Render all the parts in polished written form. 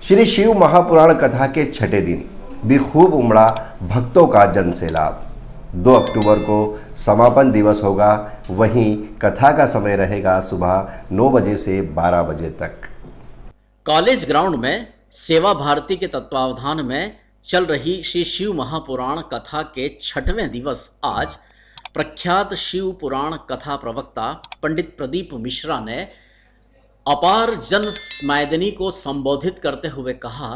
श्री शिव महापुराण कथा के छठे दिन भी खूब उमड़ा भक्तों का जनसैलाब। 2 अक्टूबर को समापन दिवस होगा, वहीं कथा का समय रहेगा सुबह 9 बजे से 12 बजे तक। कॉलेज ग्राउंड में सेवा भारती के तत्वावधान में चल रही श्री शिव महापुराण कथा के 6वें दिवस आज प्रख्यात शिव पुराण कथा प्रवक्ता पंडित प्रदीप मिश्रा ने अपार जन स्मैदनी को संबोधित करते हुए कहा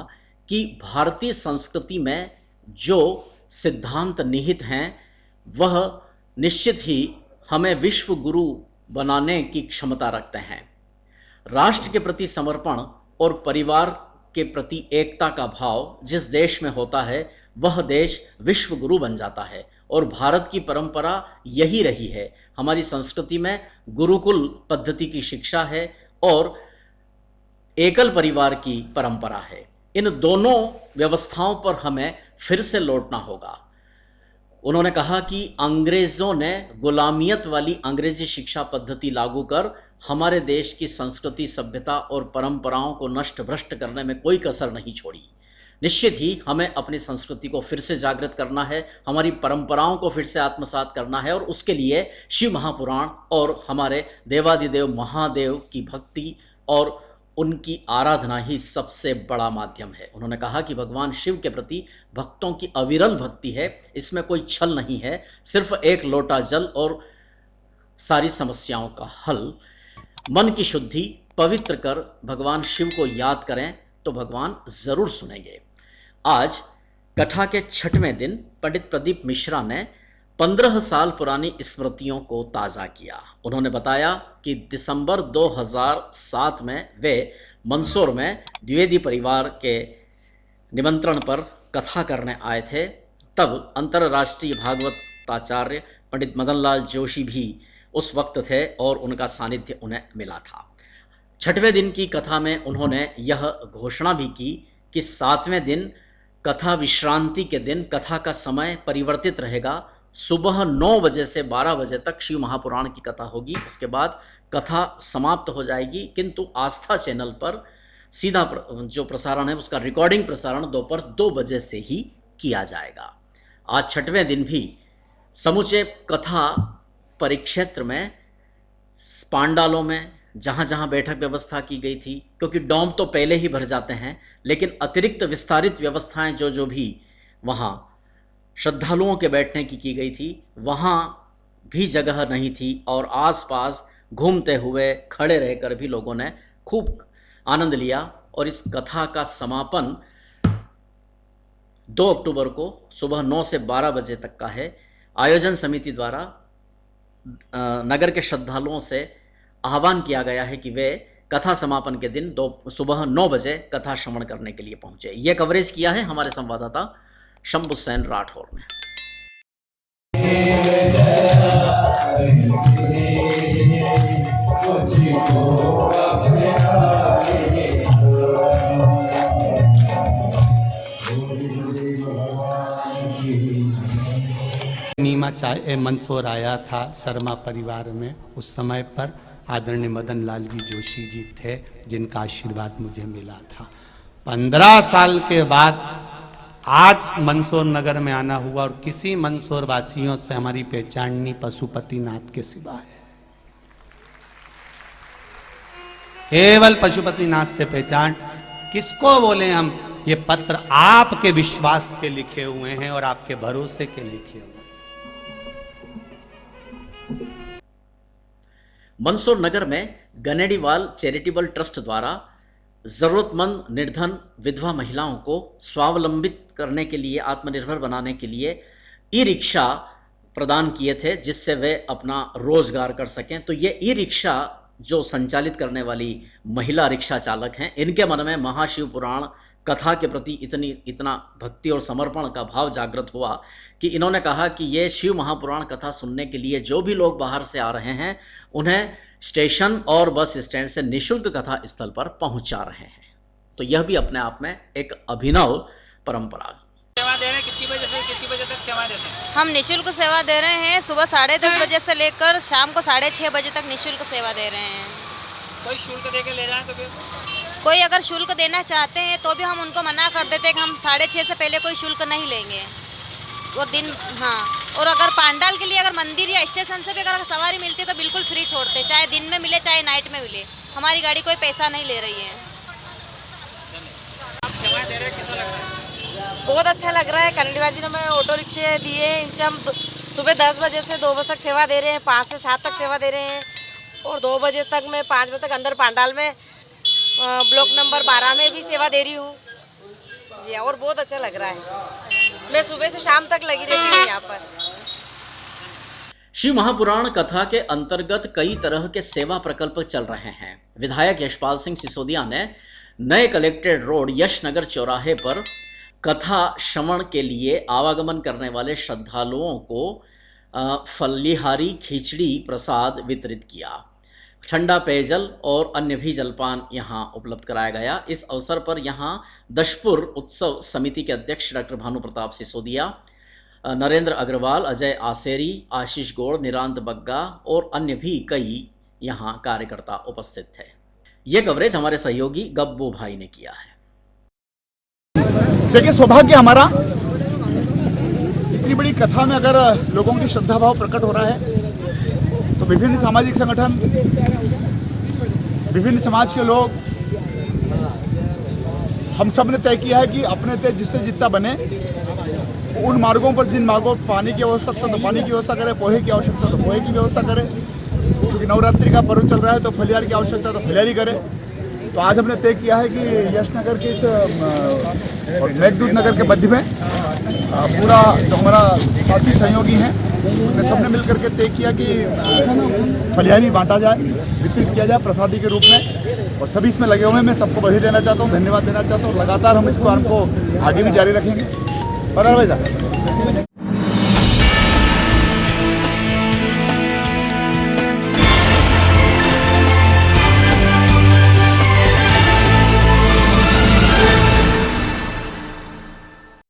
कि भारतीय संस्कृति में जो सिद्धांत निहित हैं वह निश्चित ही हमें विश्व गुरु बनाने की क्षमता रखते हैं। राष्ट्र के प्रति समर्पण और परिवार के प्रति एकता का भाव जिस देश में होता है वह देश विश्व गुरु बन जाता है और भारत की परंपरा यही रही है। हमारी संस्कृति में गुरुकुल पद्धति की शिक्षा है और एकल परिवार की परंपरा है। इन दोनों व्यवस्थाओं पर हमें फिर से लौटना होगा। उन्होंने कहा कि अंग्रेज़ों ने गुलामियत वाली अंग्रेजी शिक्षा पद्धति लागू कर हमारे देश की संस्कृति, सभ्यता और परंपराओं को नष्ट भ्रष्ट करने में कोई कसर नहीं छोड़ी। निश्चित ही हमें अपनी संस्कृति को फिर से जागृत करना है, हमारी परंपराओं को फिर से आत्मसात करना है और उसके लिए शिव महापुराण और हमारे देवादिदेव महादेव की भक्ति और उनकी आराधना ही सबसे बड़ा माध्यम है। उन्होंने कहा कि भगवान शिव के प्रति भक्तों की अविरल भक्ति है, इसमें कोई छल नहीं है, सिर्फ एक लोटा जल और सारी समस्याओं का हल। मन की शुद्धि पवित्र कर भगवान शिव को याद करें तो भगवान ज़रूर सुनेंगे। आज कथा के 6वें दिन पंडित प्रदीप मिश्रा ने 15 साल पुरानी स्मृतियों को ताज़ा किया। उन्होंने बताया कि दिसंबर 2007 में वे मंदसौर में द्विवेदी परिवार के निमंत्रण पर कथा करने आए थे। तब अंतर्राष्ट्रीय भागवताचार्य पंडित मदनलाल जोशी भी उस वक्त थे और उनका सानिध्य उन्हें मिला था। 6वें दिन की कथा में उन्होंने यह घोषणा भी की कि 7वें दिन कथा विश्रांति के दिन कथा का समय परिवर्तित रहेगा। सुबह 9 बजे से 12 बजे तक शिव महापुराण की कथा होगी, उसके बाद कथा समाप्त हो जाएगी, किंतु आस्था चैनल पर सीधा जो प्रसारण है उसका रिकॉर्डिंग प्रसारण दोपहर 2 बजे से ही किया जाएगा। आज 6वें दिन भी समूचे कथा परिक्षेत्र में पांडालों में जहाँ जहाँ बैठक व्यवस्था की गई थी, क्योंकि डोम तो पहले ही भर जाते हैं, लेकिन अतिरिक्त विस्तारित व्यवस्थाएं जो भी वहाँ श्रद्धालुओं के बैठने की गई थी, वहाँ भी जगह नहीं थी और आसपास घूमते हुए खड़े रहकर भी लोगों ने खूब आनंद लिया। और इस कथा का समापन 2 अक्टूबर को सुबह 9 से 12 बजे तक का है। आयोजन समिति द्वारा नगर के श्रद्धालुओं से आह्वान किया गया है कि वे कथा समापन के दिन सुबह 9 बजे कथा श्रवण करने के लिए पहुंचे। यह कवरेज किया है हमारे संवाददाता शंभू सेन राठौर ने। नीमा मंदसौर आया था शर्मा परिवार में। उस समय पर आदरणीय मदन लाल जी जोशी जी थे, जिनका आशीर्वाद मुझे मिला था। 15 साल के बाद आज मंदसौर नगर में आना हुआ और किसी मंदसौर वासियों से हमारी पहचान नहीं पशुपतिनाथ के सिवा है। केवल पशुपतिनाथ से पहचान किसको बोले हम? ये पत्र आपके विश्वास के लिखे हुए हैं और आपके भरोसे के लिखे हुए हैं। मंदसौर नगर में गनेडीवाल चैरिटेबल ट्रस्ट द्वारा ज़रूरतमंद निर्धन विधवा महिलाओं को स्वावलंबित करने के लिए, आत्मनिर्भर बनाने के लिए ई रिक्शा प्रदान किए थे, जिससे वे अपना रोजगार कर सकें। तो ये ई रिक्शा जो संचालित करने वाली महिला रिक्शा चालक हैं, इनके मन में महाशिव पुराण कथा के प्रति इतना भक्ति और समर्पण का भाव जागृत हुआ कि इन्होंने कहा कि ये शिव महापुराण कथा सुनने के लिए जो भी लोग बाहर से आ रहे हैं उन्हें स्टेशन और बस स्टैंड से निःशुल्क कथा स्थल पर पहुंचा रहे हैं। तो यह भी अपने आप में एक अभिनव परंपरा। सेवा दे रहे हैं, कितनी बजे से कितनी बजे तक सेवा देते हैं? हम निःशुल्क सेवा दे रहे हैं। सुबह 10:30 बजे से लेकर शाम को 6:30 बजे तक निःशुल्क सेवा दे रहे हैं। कोई शुल्क दे के ले जाए तो फिर कोई अगर शुल्क देना चाहते हैं तो भी हम उनको मना कर देते हैं कि हम 6:30 से पहले कोई शुल्क नहीं लेंगे। और दिन हाँ, और अगर पांडाल के लिए अगर मंदिर या स्टेशन से भी अगर सवारी मिलती है तो बिल्कुल फ्री छोड़ते, चाहे दिन में मिले चाहे नाइट में मिले। हमारी गाड़ी कोई पैसा नहीं ले रही है। आप सेवाएं दे रहे हैं, कैसा लग रहा है? बहुत अच्छा लग रहा है। कन्नडीबाजी में ऑटो रिक्शे दिए, इनसे हम सुबह 10 बजे से 2 बजे तक सेवा दे रहे हैं, 5 से 7 तक सेवा दे रहे हैं। और 2 बजे तक मैं 5 बजे तक अंदर पांडाल में ब्लॉक नंबर 12 में भी सेवा दे रही हूँ जी। और बहुत अच्छा लग रहा है। मैं सुबह से शाम तक लगी रहती हूँ यहाँ पर। शिव महापुराण कथा के अंतर्गत कई तरह के सेवा प्रकल्प चल रहे हैं। विधायक यशपाल सिंह सिसोदिया ने नए कलेक्ट्रेट रोड यशनगर चौराहे पर कथा श्रवण के लिए आवागमन करने वाले श्रद्धालुओं को फलिहारी, खिचड़ी, प्रसाद वितरित किया। ठंडा पेयजल और अन्य भी जलपान यहां उपलब्ध कराया गया। इस अवसर पर यहां दशपुर उत्सव समिति के अध्यक्ष डॉक्टर भानु प्रताप सिसोदिया, नरेंद्र अग्रवाल, अजय आसेरी, आशीष गौड़, निरांत बग्गा और अन्य भी कई यहां कार्यकर्ता उपस्थित थे। ये कवरेज हमारे सहयोगी गब्बू भाई ने किया है। देखिए, सौभाग्य हमारा, इतनी बड़ी कथा में अगर लोगों की श्रद्धा भाव प्रकट हो रहा है तो विभिन्न सामाजिक संगठन, विभिन्न समाज के लोग, हम सब ने तय किया है कि अपने तय जिससे जितना बने उन मार्गों पर, जिन मार्गों पर पानी की आवश्यकता तो पानी की व्यवस्था करें, पोहे की आवश्यकता तो पोहे की व्यवस्था करें, क्योंकि नवरात्रि का पर्व चल रहा है तो फलियार की आवश्यकता तो फलियारी करें। तो आज हमने तय किया है कि यशनगर के इस और मेघदूत नगर के मध्य में पूरा जो हमारा साथी सहयोगी हैं उनने सबने मिल करके तय किया कि फलियारी बांटा जाए, वितरित किया जाए प्रसादी के रूप में। और सभी इसमें लगे हुए हैं। मैं सबको बधाई देना चाहता हूँ, धन्यवाद देना चाहता हूँ। लगातार हम इसको आगे भी जारी रखेंगे। और